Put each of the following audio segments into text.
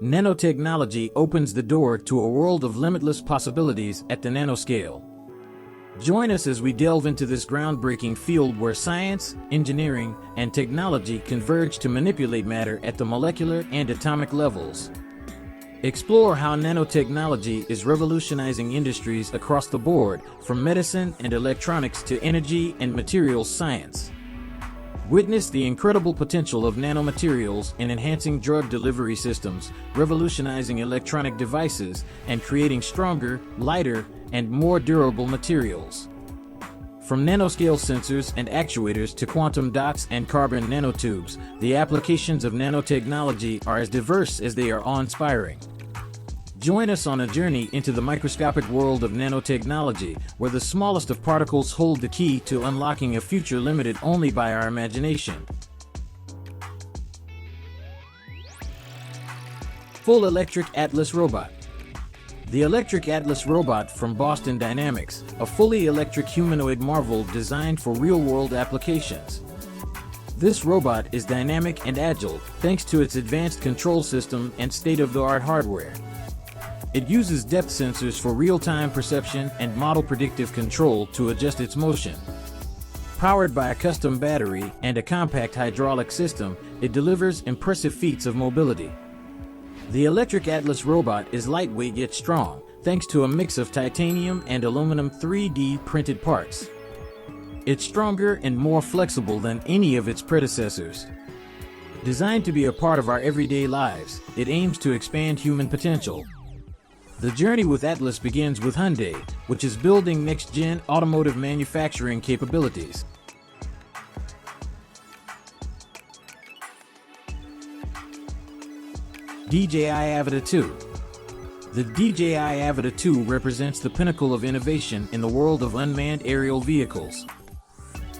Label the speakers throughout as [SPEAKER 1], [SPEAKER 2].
[SPEAKER 1] Nanotechnology opens the door to a world of limitless possibilities at the nanoscale. Join us as we delve into this groundbreaking field where science, engineering, and technology converge to manipulate matter at the molecular and atomic levels. Explore how nanotechnology is revolutionizing industries across the board, from medicine and electronics to energy and materials science. Witness the incredible potential of nanomaterials in enhancing drug delivery systems, revolutionizing electronic devices, and creating stronger, lighter, and more durable materials. From nanoscale sensors and actuators to quantum dots and carbon nanotubes, the applications of nanotechnology are as diverse as they are awe-inspiring. Join us on a journey into the microscopic world of nanotechnology, where the smallest of particles hold the key to unlocking a future limited only by our imagination. Full Electric Atlas Robot. The Electric Atlas Robot from Boston Dynamics, a fully electric humanoid marvel designed for real-world applications. This robot is dynamic and agile thanks to its advanced control system and state-of-the-art hardware. It uses depth sensors for real-time perception and model predictive control to adjust its motion. Powered by a custom battery and a compact hydraulic system, it delivers impressive feats of mobility. The Electric Atlas Robot is lightweight yet strong, thanks to a mix of titanium and aluminum 3D printed parts. It's stronger and more flexible than any of its predecessors. Designed to be a part of our everyday lives, it aims to expand human potential. The journey with Atlas begins with Hyundai, which is building next-gen automotive manufacturing capabilities. DJI Avida 2. The DJI Avida 2 represents the pinnacle of innovation in the world of unmanned aerial vehicles,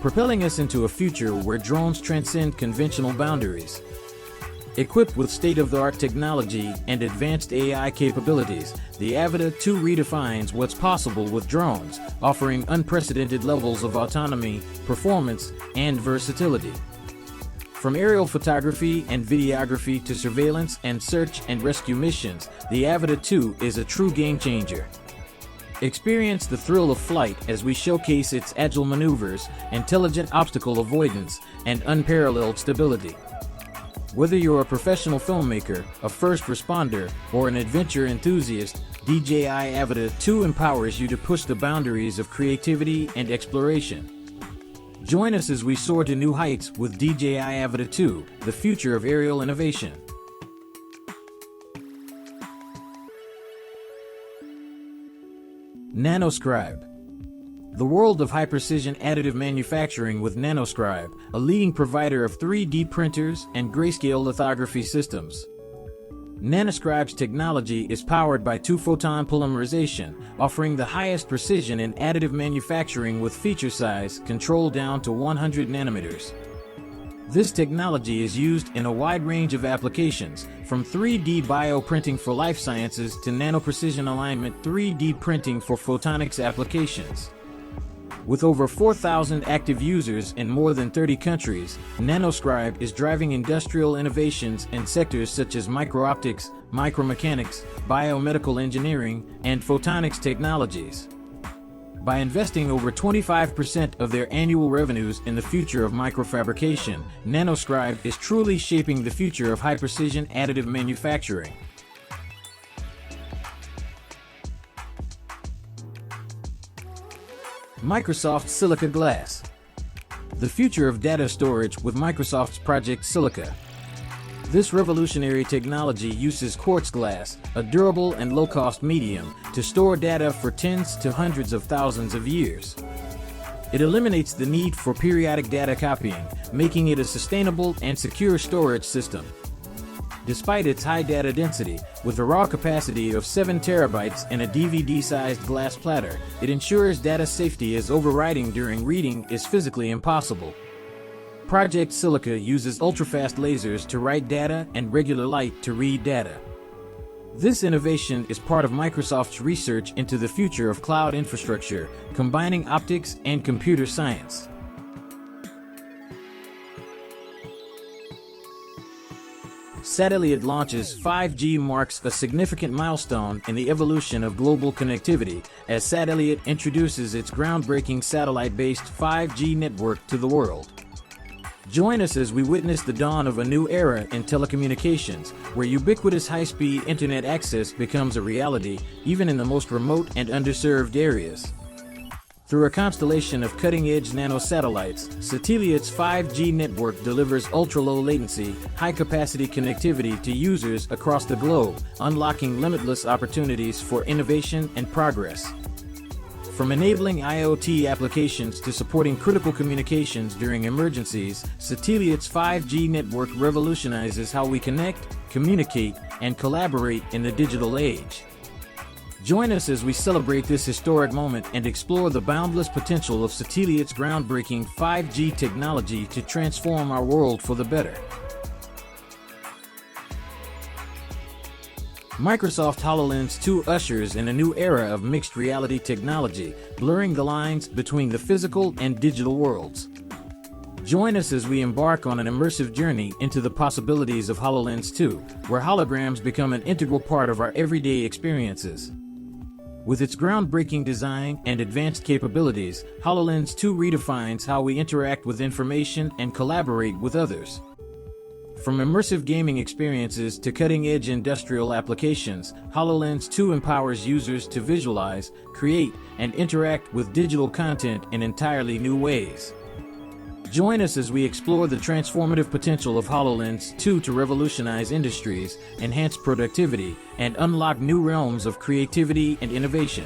[SPEAKER 1] propelling us into a future where drones transcend conventional boundaries. Equipped with state-of-the-art technology and advanced AI capabilities, the Avida 2 redefines what's possible with drones, offering unprecedented levels of autonomy, performance, and versatility. From aerial photography and videography to surveillance and search and rescue missions, the Avida 2 is a true game-changer. Experience the thrill of flight as we showcase its agile maneuvers, intelligent obstacle avoidance, and unparalleled stability. Whether you're a professional filmmaker, a first responder, or an adventure enthusiast, DJI Avida 2 empowers you to push the boundaries of creativity and exploration. Join us as we soar to new heights with DJI Avida 2, the future of aerial innovation. Nanoscribe. The world of high-precision additive manufacturing with Nanoscribe, a leading provider of 3D printers and grayscale lithography systems. Nanoscribe's technology is powered by two-photon polymerization, offering the highest precision in additive manufacturing with feature size controlled down to 100 nanometers. This technology is used in a wide range of applications, from 3D bioprinting for life sciences to nano-precision alignment 3D printing for photonics applications. With over 4,000 active users in more than 30 countries, Nanoscribe is driving industrial innovations in sectors such as micro-optics, micromechanics, biomedical engineering, and photonics technologies. By investing over 25% of their annual revenues in the future of microfabrication, Nanoscribe is truly shaping the future of high-precision additive manufacturing. Microsoft Silica Glass. The future of data storage with Microsoft's Project Silica. This revolutionary technology uses quartz glass, a durable and low-cost medium, to store data for tens to hundreds of thousands of years. It eliminates the need for periodic data copying, making it a sustainable and secure storage system. Despite its high data density, with a raw capacity of 7 terabytes in a DVD-sized glass platter, it ensures data safety as overwriting during reading is physically impossible. Project Silica uses ultrafast lasers to write data and regular light to read data. This innovation is part of Microsoft's research into the future of cloud infrastructure, combining optics and computer science. Selot Launches 5G marks a significant milestone in the evolution of global connectivity as Selot introduces its groundbreaking satellite-based 5G network to the world. Join us as we witness the dawn of a new era in telecommunications, where ubiquitous high-speed internet access becomes a reality even in the most remote and underserved areas. Through a constellation of cutting-edge nanosatellites, Selot's 5G network delivers ultra-low latency, high-capacity connectivity to users across the globe, unlocking limitless opportunities for innovation and progress. From enabling IoT applications to supporting critical communications during emergencies, Selot's 5G network revolutionizes how we connect, communicate, and collaborate in the digital age. Join us as we celebrate this historic moment and explore the boundless potential of Selot's groundbreaking 5G technology to transform our world for the better. Microsoft HoloLens 2 ushers in a new era of mixed reality technology, blurring the lines between the physical and digital worlds. Join us as we embark on an immersive journey into the possibilities of HoloLens 2, where holograms become an integral part of our everyday experiences. With its groundbreaking design and advanced capabilities, HoloLens 2 redefines how we interact with information and collaborate with others. From immersive gaming experiences to cutting-edge industrial applications, HoloLens 2 empowers users to visualize, create, and interact with digital content in entirely new ways. Join us as we explore the transformative potential of HoloLens 2 to revolutionize industries, enhance productivity, and unlock new realms of creativity and innovation.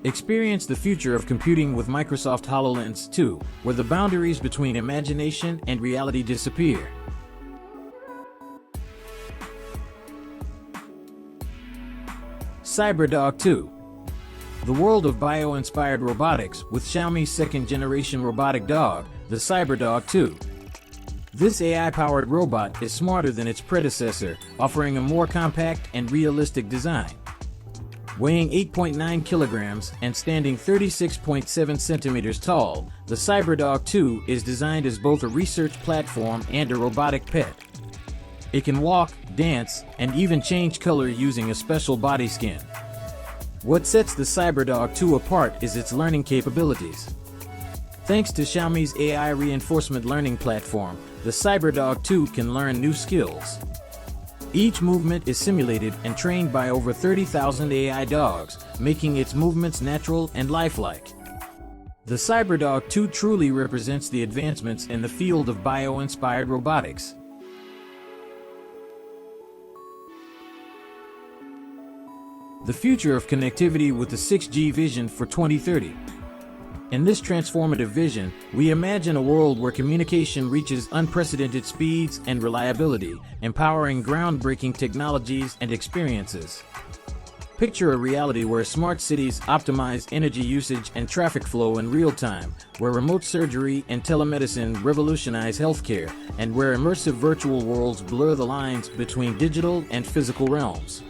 [SPEAKER 1] Experience the future of computing with Microsoft HoloLens 2, where the boundaries between imagination and reality disappear. CyberDog 2. The world of bio-inspired robotics with Xiaomi's second-generation robotic dog, the CyberDog 2. This AI-powered robot is smarter than its predecessor, offering a more compact and realistic design. Weighing 8.9 kilograms and standing 36.7 centimeters tall, the CyberDog 2 is designed as both a research platform and a robotic pet. It can walk, dance, and even change color using a special body skin. What sets the CyberDog 2 apart is its learning capabilities. Thanks to Xiaomi's AI reinforcement learning platform, the CyberDog 2 can learn new skills. Each movement is simulated and trained by over 30,000 AI dogs, making its movements natural and lifelike. The CyberDog 2 truly represents the advancements in the field of bio-inspired robotics. The future of connectivity with the 6G vision for 2030. In this transformative vision, we imagine a world where communication reaches unprecedented speeds and reliability, empowering groundbreaking technologies and experiences. Picture a reality where smart cities optimize energy usage and traffic flow in real time, where remote surgery and telemedicine revolutionize healthcare, and where immersive virtual worlds blur the lines between digital and physical realms.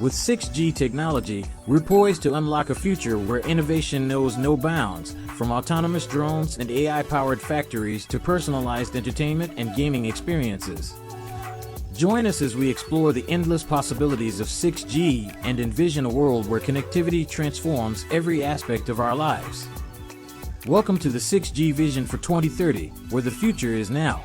[SPEAKER 1] With 6G technology, we're poised to unlock a future where innovation knows no bounds, from autonomous drones and AI-powered factories to personalized entertainment and gaming experiences. Join us as we explore the endless possibilities of 6G and envision a world where connectivity transforms every aspect of our lives. Welcome to the 6G vision for 2030, where the future is now.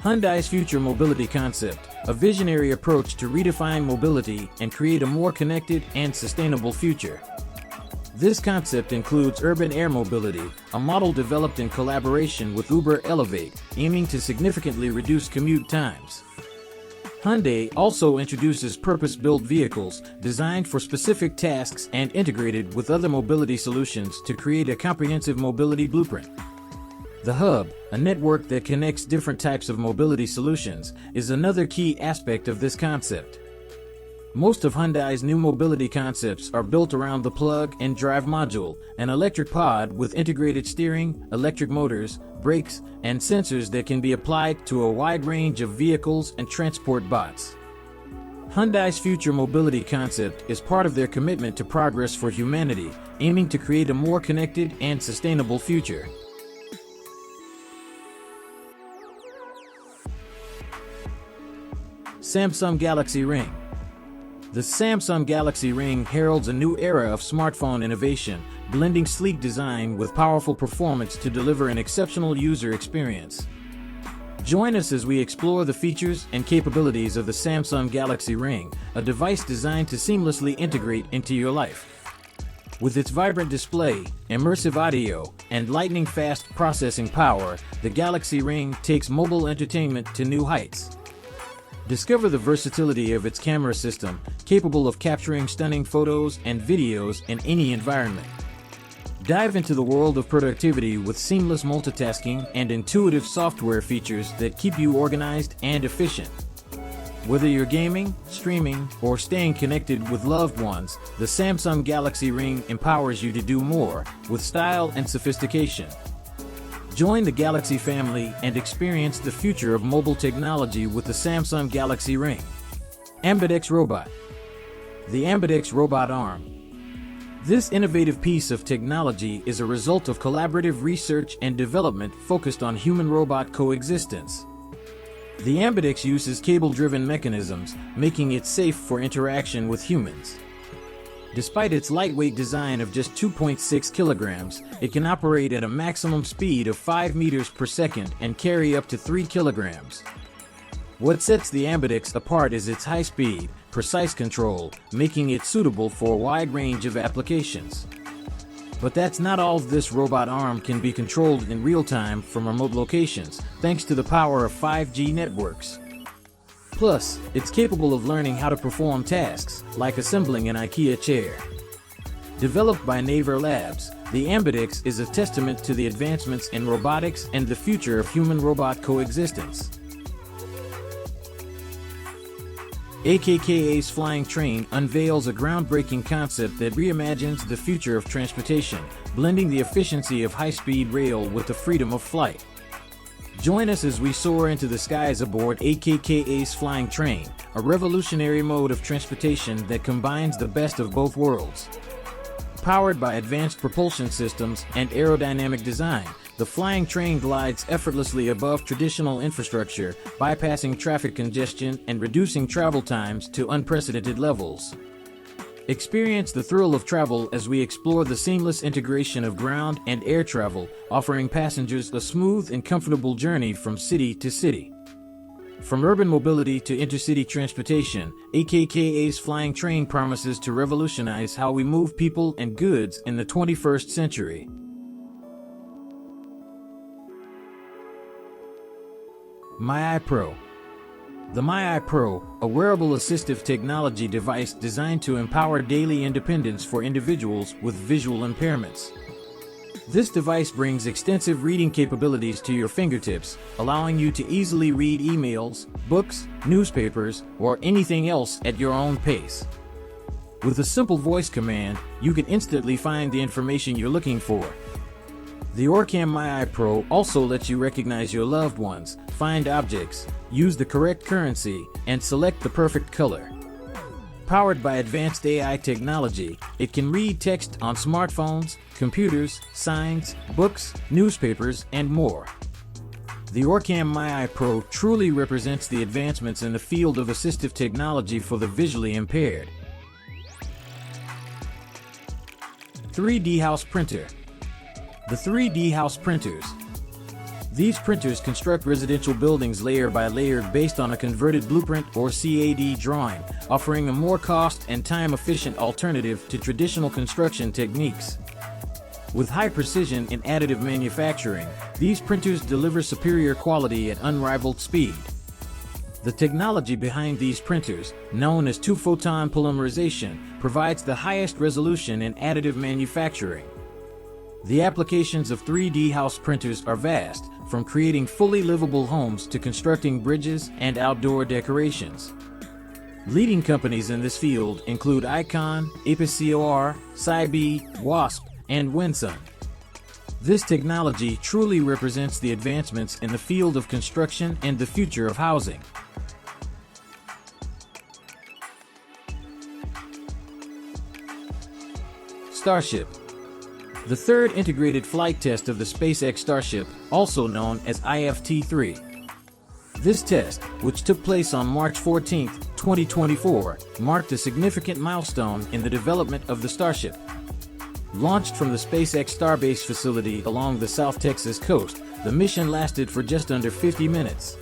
[SPEAKER 1] Hyundai's future mobility concept, a visionary approach to redefine mobility and create a more connected and sustainable future. This concept includes urban air mobility, a model developed in collaboration with Uber Elevate, aiming to significantly reduce commute times. Hyundai also introduces purpose-built vehicles designed for specific tasks and integrated with other mobility solutions to create a comprehensive mobility blueprint. The Hub, a network that connects different types of mobility solutions, is another key aspect of this concept. Most of Hyundai's new mobility concepts are built around the plug-and-drive module, an electric pod with integrated steering, electric motors, brakes, and sensors that can be applied to a wide range of vehicles and transport bots. Hyundai's future mobility concept is part of their commitment to progress for humanity, aiming to create a more connected and sustainable future. Samsung Galaxy Ring. The Samsung Galaxy Ring heralds a new era of smartphone innovation, blending sleek design with powerful performance to deliver an exceptional user experience. Join us as we explore the features and capabilities of the Samsung Galaxy Ring, a device designed to seamlessly integrate into your life. With its vibrant display, immersive audio, and lightning-fast processing power, the Galaxy Ring takes mobile entertainment to new heights. Discover the versatility of its camera system, capable of capturing stunning photos and videos in any environment. Dive into the world of productivity with seamless multitasking and intuitive software features that keep you organized and efficient. Whether you're gaming, streaming, or staying connected with loved ones, the Samsung Galaxy Ring empowers you to do more with style and sophistication. Join the Galaxy family and experience the future of mobile technology with the Samsung Galaxy Ring. Ambidex Robot. The Ambidex Robot Arm. This innovative piece of technology is a result of collaborative research and development focused on human-robot coexistence. The Ambidex uses cable-driven mechanisms, making it safe for interaction with humans. Despite its lightweight design of just 2.6 kilograms, it can operate at a maximum speed of 5 meters per second and carry up to 3 kilograms. What sets the Ambidex apart is its high speed, precise control, making it suitable for a wide range of applications. But that's not all. This robot arm can be controlled in real time from remote locations, thanks to the power of 5G networks. Plus, it's capable of learning how to perform tasks, like assembling an IKEA chair. Developed by Naver Labs, the Ambidex is a testament to the advancements in robotics and the future of human-robot coexistence. AKKA's Flying Train unveils a groundbreaking concept that reimagines the future of transportation, blending the efficiency of high-speed rail with the freedom of flight. Join us as we soar into the skies aboard AKKA's Flying Train, a revolutionary mode of transportation that combines the best of both worlds. Powered by advanced propulsion systems and aerodynamic design, the flying train glides effortlessly above traditional infrastructure, bypassing traffic congestion and reducing travel times to unprecedented levels. Experience the thrill of travel as we explore the seamless integration of ground and air travel, offering passengers a smooth and comfortable journey from city to city. From urban mobility to intercity transportation, AKKA's Flying Train promises to revolutionize how we move people and goods in the 21st century. Myi Pro. The Myi Pro, a wearable assistive technology device designed to empower daily independence for individuals with visual impairments. This device brings extensive reading capabilities to your fingertips, allowing you to easily read emails, books, newspapers, or anything else at your own pace. With a simple voice command, you can instantly find the information you're looking for. The Orcam Myi Pro also lets you recognize your loved ones, find objects, use the correct currency, and select the perfect color. Powered by advanced AI technology, it can read text on smartphones, computers, signs, books, newspapers, and more. The Orcam Myi Pro truly represents the advancements in the field of assistive technology for the visually impaired. 3D House Printer. The 3D House Printers. These printers construct residential buildings layer by layer based on a converted blueprint or CAD drawing, offering a more cost and time-efficient alternative to traditional construction techniques. With high precision and additive manufacturing, these printers deliver superior quality at unrivaled speed. The technology behind these printers, known as two-photon polymerization, provides the highest resolution in additive manufacturing. The applications of 3D house printers are vast, from creating fully livable homes to constructing bridges and outdoor decorations. Leading companies in this field include Icon, Apicor, Cybe, Wasp, and Winsun. This technology truly represents the advancements in the field of construction and the future of housing. Starship. The third integrated flight test of the SpaceX Starship, also known as IFT-3. This test, which took place on March 14, 2024, marked a significant milestone in the development of the Starship. Launched from the SpaceX Starbase facility along the South Texas coast, the mission lasted for just under 50 minutes.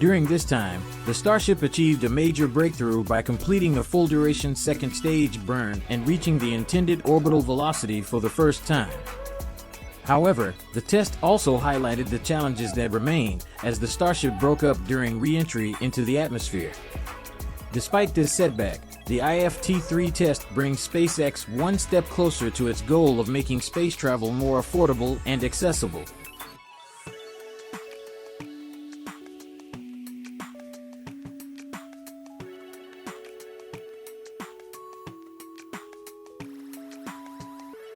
[SPEAKER 1] During this time, the Starship achieved a major breakthrough by completing a full-duration second-stage burn and reaching the intended orbital velocity for the first time. However, the test also highlighted the challenges that remain as the Starship broke up during re-entry into the atmosphere. Despite this setback, the IFT-3 test brings SpaceX one step closer to its goal of making space travel more affordable and accessible.